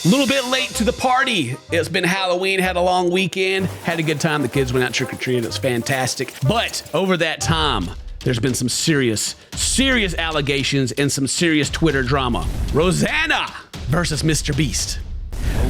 A little bit late to the party. It's been Halloween, had a long weekend, had a good time. The kids went out trick-or-treating. It was fantastic. But over that time, there's been some serious allegations and some serious Twitter drama. Rosanna versus MrBeast.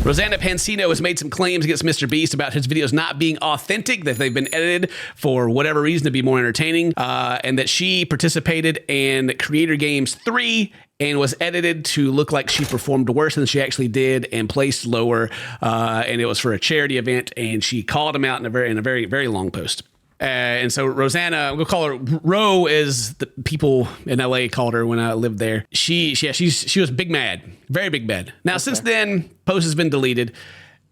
Rosanna Pansino has made some claims against MrBeast about his videos not being authentic, that they've been edited for whatever reason to be more entertaining, and that she participated in Creator Games 3 and was edited to look like she performed worse than she actually did and placed lower, and it was for a charity event, and she called him out in a very, very long post. And so Rosanna, we'll call her Ro, as the people in LA called her when I lived there. She was big mad, very big mad. Now, since then, post has been deleted,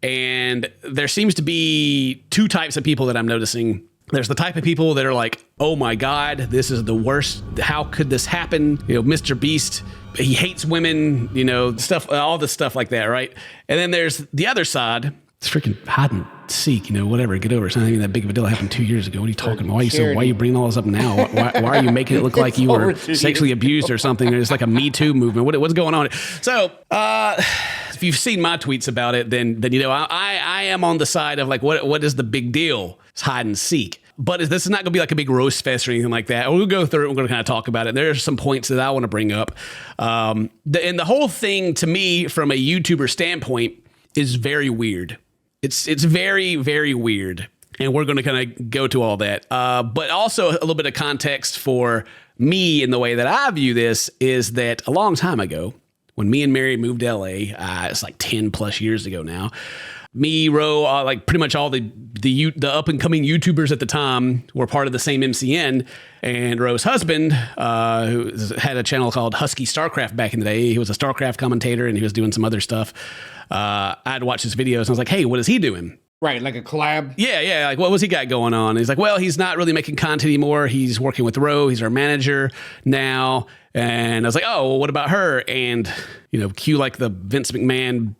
and there seems to be two types of people that I'm noticing. There's the type of people that are like, oh my God, this is the worst. How could this happen? You know, MrBeast, he hates women, you know, stuff, all this stuff like that, right? And then there's the other side. It's freaking hide and seek, you know, whatever, get over it. It's not even that big of a deal. It happened 2 years ago. What are you talking about? Why are you bringing all this up now? Why are you making it look like you were sexually abused or something? It's like a Me Too movement. What's going on? So, if you've seen my tweets about it, then you know, I am on the side of like, what is the big deal? It's hide and seek. But this is not going to be like a big roast fest or anything like that. We'll go through it. We're going to kind of talk about it. There are some points that I want to bring up. And the whole thing, to me, from a YouTuber standpoint, is very weird. It's very, very weird. And we're going to kind of go to all that. But also a little bit of context for me in the way that I view this is that a long time ago, when me and Mary moved to LA, it's like 10 plus years ago now, me, Ro, like pretty much all the up and coming YouTubers at the time were part of the same MCN. And Ro's husband, who had a channel called Husky StarCraft back in the day, he was a StarCraft commentator and he was doing some other stuff. I'd watch his videos and I was like, hey, what is he doing? Right, like a collab? Yeah. Like, what was he got going on? And he's like, well, he's not really making content anymore. He's working with Ro. He's our manager now. And I was like, oh, well, what about her? And, you know, cue like the Vince McMahon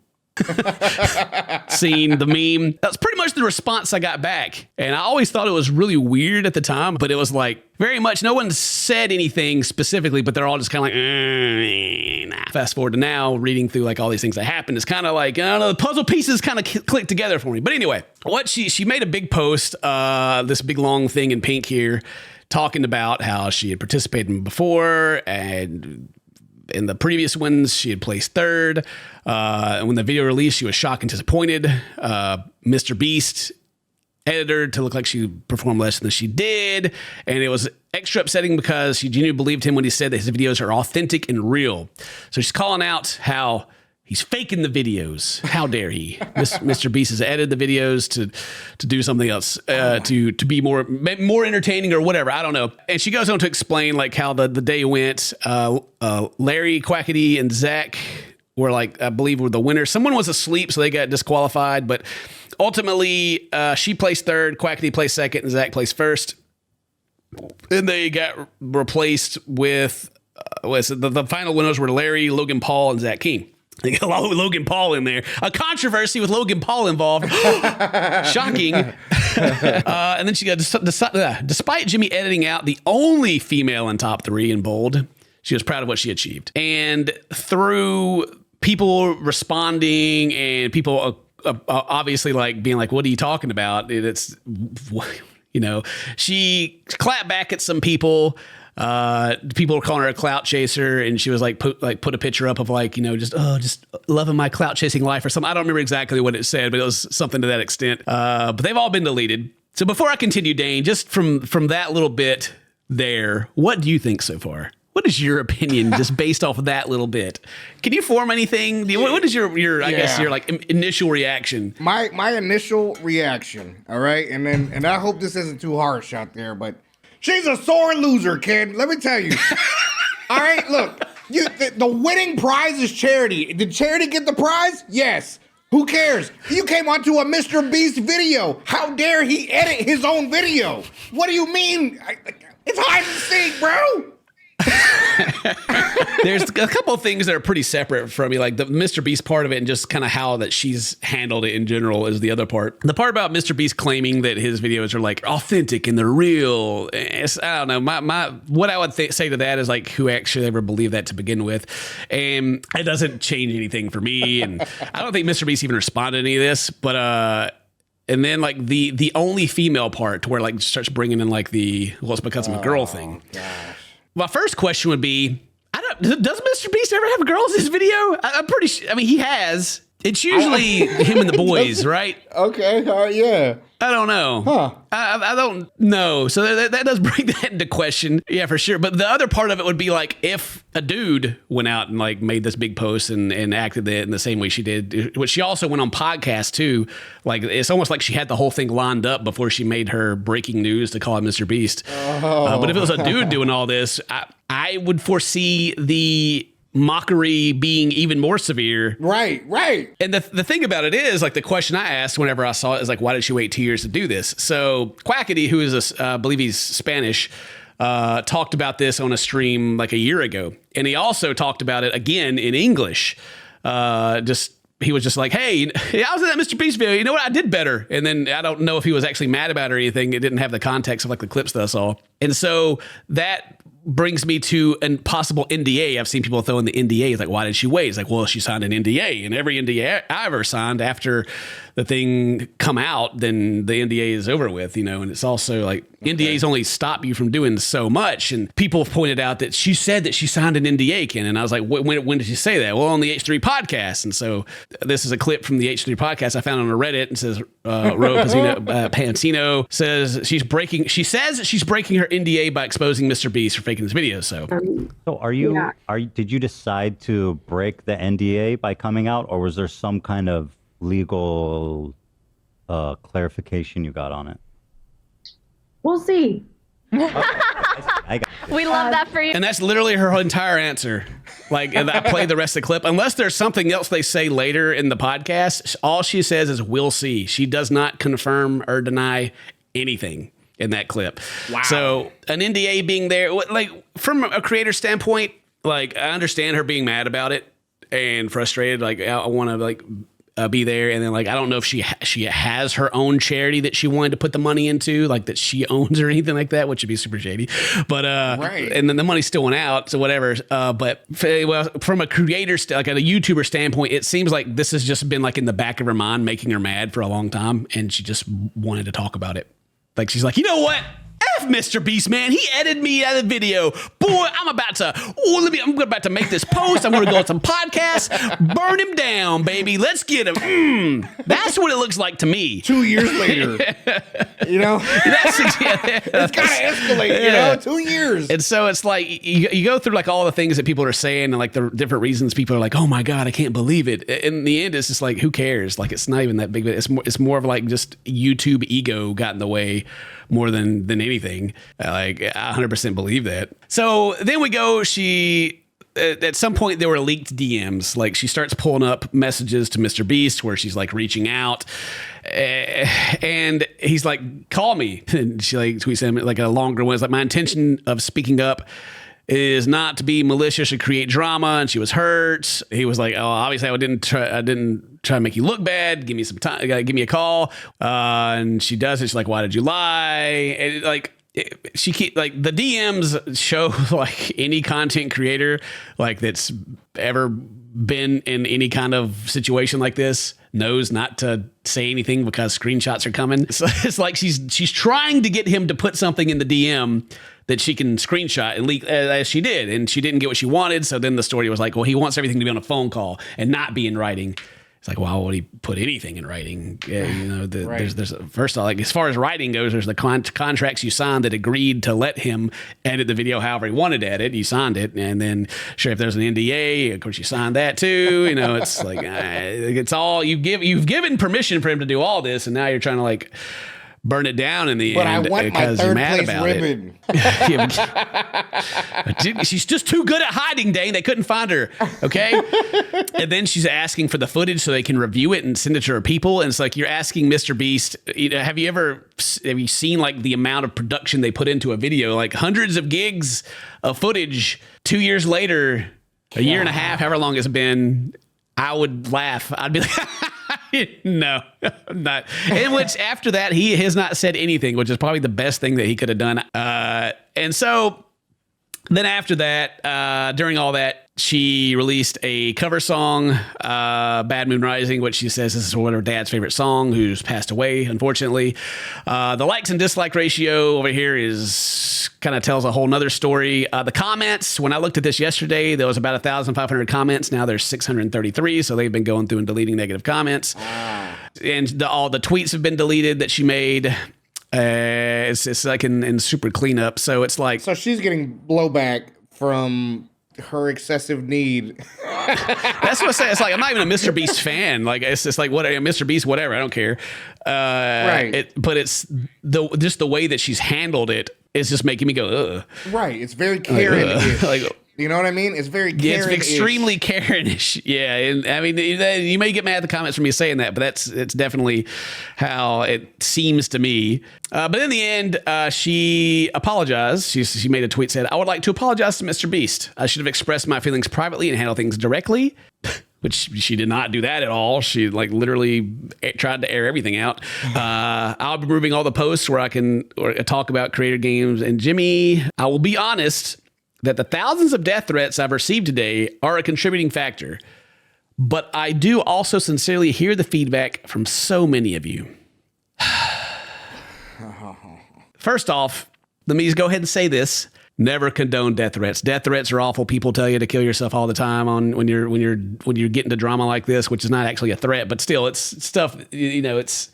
scene, the meme. That's pretty much the response I got back. And I always thought it was really weird at the time, but it was like very much, no one said anything specifically, but they're all just kind of like, nah. Fast forward to now, reading through like all these things that happened, it's kind of like, I don't know, the puzzle pieces kind of click together for me. But anyway, what she made a big post, this big long thing in pink here, talking about how she had participated in before, and in the previous ones, she had placed third. And when the video released, she was shocked and disappointed. MrBeast edited her to look like she performed less than she did. And it was extra upsetting because she genuinely believed him when he said that his videos are authentic and real. So she's calling out how he's faking the videos. How dare he? MrBeast has edited the videos to do something else, to be more entertaining or whatever. I don't know. And she goes on to explain like how the day went. Larry, Quackity, and Zach were like, I believe, were the winners. Someone was asleep, so they got disqualified. But ultimately, she placed third, Quackity placed second, and Zach placed first. And they got replaced with the final winners were Larry, Logan Paul, and Zach King. They got Logan Paul in there. A controversy with Logan Paul involved. Shocking. And then she got, despite Jimmy editing out the only female in top 3 in bold, she was proud of what she achieved. And through people responding and people obviously like being like, what are you talking about? It's, you know, she clapped back at some people. People were calling her a clout chaser, and she was like put a picture up of like, you know, just loving my clout chasing life or something. I don't remember exactly what it said, but it was something to that extent. But they've all been deleted. So before I continue, Dane, just from that little bit there, what do you think so far? What is your opinion just based off of that little bit? Can you form anything? What is your I guess your like initial reaction? My initial reaction, all right? And I hope this isn't too harsh out there, but she's a sore loser, kid. Let me tell you. All right, look, the winning prize is charity. Did charity get the prize? Yes. Who cares? You came onto a MrBeast video. How dare he edit his own video? What do you mean? It's hide and seek, bro. There's a couple of things that are pretty separate from me, like the Mr. Beast part of it and just kind of how that she's handled it in general is the other part. The part about Mr. Beast claiming that his videos are like authentic and they're real. I don't know. My what I would say to that is like, who actually ever believed that to begin with? And it doesn't change anything for me. And I don't think Mr. Beast even responded to any of this, but, and then like the only female part to where like starts bringing in like it's because I'm a girl thing. Gosh. My first question would be, does Mr. Beast ever have girls in his video? I'm pretty sure. I mean, he has. It's usually him and the boys, right? Okay. All right. Yeah. I don't know. Huh. I don't know. So that does bring that into question. Yeah, for sure. But the other part of it would be like if a dude went out and like made this big post and acted it in the same way she did, which she also went on podcast too. Like it's almost like she had the whole thing lined up before she made her breaking news to call it Mr. Beast. But if it was a dude doing all this, I would foresee the mockery being even more severe. Right. And the thing about it is, like, the question I asked whenever I saw it is like, why did she wait 2 years to do this? So Quackity, who is I believe he's Spanish, talked about this on a stream like a year ago. And he also talked about it again in English. He was just like, hey, I was in that Mr. Beast video. You know what? I did better. And then I don't know if he was actually mad about it or anything. It didn't have the context of like the clips that I saw. And so that brings me to a possible NDA. I've seen people throw in the NDA. It's like, why did she wait? It's like, well, she signed an NDA, and every NDA I ever signed after the thing come out, then the NDA is over with, and it's also like NDAs only stop you from doing so much. And people have pointed out that she said that she signed an NDA, Ken. And I was like, when did she say that? Well, on the H3 podcast. And so this is a clip from the H3 podcast I found on a Reddit, and says, Pansino says she's breaking her NDA by exposing Mr. Beast for faking this video. So did you decide to break the NDA by coming out, or was there some kind of legal clarification you got on it? We'll see. We love that for you. And that's literally her entire answer. Like, and I played the rest of the clip. Unless there's something else they say later in the podcast, all she says is, we'll see. She does not confirm or deny anything in that clip. Wow. So an NDA being there, like, from a creator standpoint, like, I understand her being mad about it and frustrated. Like, I want to, like, be there. And then, like, I don't know if she has her own charity that she wanted to put the money into, like, that she owns or anything like that, which would be super shady. But right. And then the money still went out, so whatever. But from a creator, like a YouTuber standpoint, it seems like this has just been like in the back of her mind, making her mad for a long time, and she just wanted to talk about it. Like, she's like, you know what? F Mr. Beast, man. He edited me out of the video. Boy, I'm about to make this post. I'm going to go on some podcasts, burn him down, baby. Let's get him. That's what it looks like to me. 2 years later, it's got to escalate, 2 years. And so it's like, you go through like all the things that people are saying and like the different reasons people are like, oh my God, I can't believe it. In the end, it's just like, who cares? Like, it's not even that big. It's more of like just YouTube ego got in the way more than anything. Like, I 100% believe that. So then we go, at some point there were leaked DMs. Like, she starts pulling up messages to Mr. Beast where she's like reaching out, and he's like, call me. And she like tweets him like a longer one. It's like, my intention of speaking up is not to be malicious or create drama, and she was hurt. He was like, oh, obviously I didn't try to make you look bad. Give me some time. Give me a call. And she does it. She's like, why did you lie? And like, she keep like the DMs show like any content creator like that's ever been in any kind of situation like this knows not to say anything because screenshots are coming. So it's like she's trying to get him to put something in the DM that she can screenshot and leak, as she did, and she didn't get what she wanted. So then the story was like, well, he wants everything to be on a phone call and not be in writing. It's like, why would he put anything in writing? Yeah, right. There's first of all, like, as far as writing goes, there's the contracts you signed that agreed to let him edit the video however he wanted to edit. You signed it, and then sure, if there's an NDA, of course you signed that too. It's like it's all you've given permission for him to do all this, and now you're trying to like burn it down in the But end I want my because you're third mad place about ribbon. it. She's just too good at hiding, Dane. They couldn't find her. Okay. And then she's asking for the footage so they can review it and send it to her people. And it's like, you're asking Mr. Beast, have you seen like the amount of production they put into a video? Like hundreds of gigs of footage 2 years later, a year and a half, however long it's been. I would laugh. I'd be like, no, I'm not. In which after that, he has not said anything, which is probably the best thing that he could have done. And so then after that, during all that, she released a cover song, Bad Moon Rising, which she says this is one of her dad's favorite song, who's passed away, unfortunately. The likes and dislike ratio over here is kind of tells a whole nother story. The comments, when I looked at this yesterday, there was about 1,500 comments. Now there's 633. So they've been going through and deleting negative comments. And all the tweets have been deleted that she made. It's like in super cleanup. So it's like. So she's getting blowback from her excessive need. That's what I say. It's like, I'm not even a Mr. Beast fan. Like, it's just like, what, Mr. Beast, whatever. I don't care. Right. But it's just the way that she's handled it is just making me go, ugh. Right. It's very Karen-ish. Like, you know what I mean? It's very Karen-ish. Yeah, it's extremely Karen-ish. Yeah. And I mean, you may get mad at the comments from me saying that, but it's definitely how it seems to me. But in the end, she apologized. She made a tweet, said, I would like to apologize to Mr. Beast. I should have expressed my feelings privately and handled things directly. Which she did not do that at all. She like literally tried to air everything out. I'll be removing all the posts where I can talk about Creator Games and Jimmy. I will be honest that the thousands of death threats I've received today are a contributing factor. But I do also sincerely hear the feedback from so many of you. First off, let me just go ahead and say this. Never condone death threats. Death threats are awful. People tell you to kill yourself all the time when you're getting to drama like this, which is not actually a threat, but still it's stuff, it's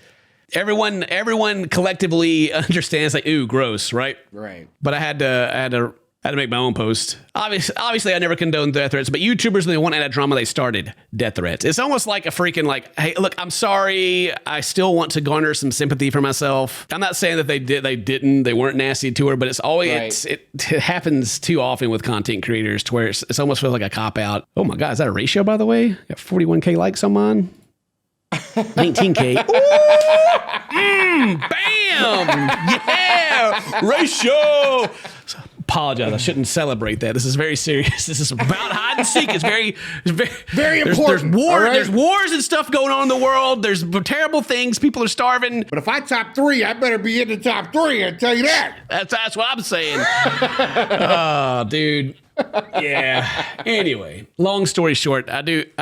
everyone collectively understands like, ooh, gross, right? Right. But I had to make my own post. Obviously, I never condone death threats, but YouTubers, when they want to add drama, they started death threats. It's almost like a freaking like, hey, look, I'm sorry. I still want to garner some sympathy for myself. I'm not saying that they weren't nasty to her, but it's always, right. it happens too often with content creators to where it's almost feels like a cop out. Oh my God, is that a ratio, by the way? Got 41K likes on mine. 19K. Bam! Yeah! Ratio! Apologize. I shouldn't celebrate that. This is very serious. This is about hide and seek. It's very important. There's war. Right? There's wars and stuff going on in the world. There's terrible things. People are starving. But if I top 3, I better be in the top 3. I tell you that. That's what I'm saying. Oh, dude. Yeah. Anyway, long story short, I think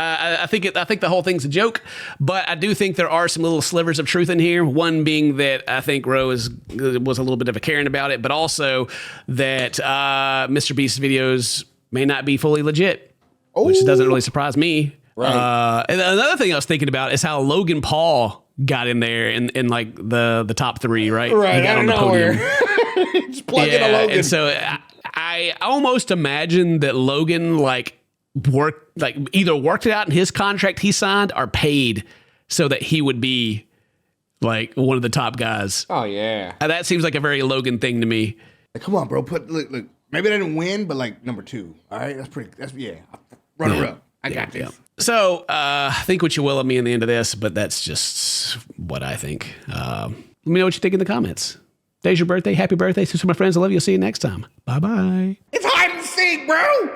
the whole thing's a joke, but I do think there are some little slivers of truth in here. One being that I think Ro was a little bit of a Karen about it, but also that Mr. Beast's videos may not be fully legit, which doesn't really surprise me. Right. And another thing I was thinking about is how Logan Paul got in there in like the top 3, right? Right. He got on the podium. Just plug in a Logan. And so I almost imagine that Logan either worked it out in his contract he signed or paid so that he would be like one of the top guys. Oh yeah. That seems like a very Logan thing to me. Like, come on, bro. Look. Maybe I didn't win, but like number 2. All right, runner up. I got this. Yeah. So think what you will of me in the end of this, but that's just what I think. Let me know what you think in the comments. Today's your birthday. Happy birthday. So my friends, I love you. I'll see you next time. Bye-bye. It's hide and seek, bro.